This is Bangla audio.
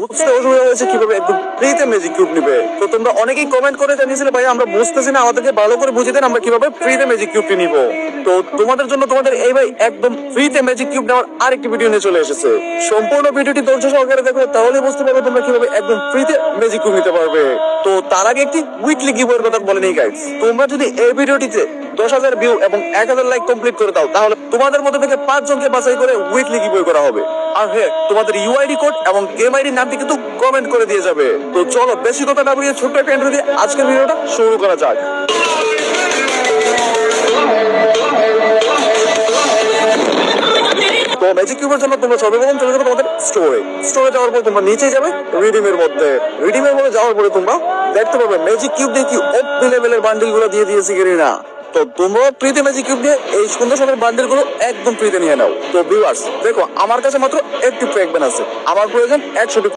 বুঝতে অসুবিধা হয়েছে কিভাবে একদম ফ্রিতে ম্যাজিক কিউব নিবে। তো তোমরা অনেকেই কমেন্ট করে জানিয়েছিলে ভাই আমরা বুঝতেছি না, আমাদেরকে ভালো করে বুঝিয়ে দেন আমরা কিভাবে ফ্রিতে ম্যাজিক কিউবটি নিব। তো তোমাদের জন্য তোমাদের এই ভাই একদম ফ্রিতে ম্যাজিক কিউব নেওয়ার আরেকটি ভিডিও নিয়ে চলে এসেছে। সম্পূর্ণ ভিডিওটি ধৈর্য সহকারে দেখো, তাহলে বুঝতে পারবে তোমরা কিভাবে একদম ফ্রিতে ম্যাজিক কিউব নিতে পারবে। তো তার আগে একটি উইকলি গিভওয়ের কথা বলে নেই গাইস। তোমরা যদি এই ভিডিওটিতে 10,000 ভিউ এবং 1,000 লাইক কমপ্লিট করে দাও, তাহলে তোমাদের মধ্যে থেকে 5 জনকে বাছাই করে উইকলি গিভওয়ে করা হবে। আর হ্যাঁ, তোমাদের ইউআইডি কোড এবং গেম আইডি নামটি কিন্তু কমেন্ট করে দিয়ে যাবে। তো চলো বেশি কথা না বলিয়ে ছোট্ট একটা ইন্ট্রো দিয়ে আজকের ভিডিওটা শুরু করা যাক। তো ম্যাজিক কিউবের জন্য তোমরা সর্বপ্রথম চলে যাবে তোমাদের স্টোরে যাওয়ার পর তোমরা নিচে যাবে রিডিমের মধ্যে যাওয়ার পরে তোমরা দেখতে পাবে ম্যাজিক কিউব দিয়ে কি ওপি লেভেলের বান্ডিল গুলো দিয়ে দিয়েছে কিনা। তো তোমরা ফ্রিতে ম্যাজিক কিউব দিয়ে এই সুন্দর সুন্দর বান্ডিল গুলো একদম ফ্রিতে নিয়ে নাও। তো ভিউয়ার্স দেখো, আমার কাছে মাত্র একটি ফ্র্যাগমেন্ট আছে, আমার প্রয়োজন 100টি।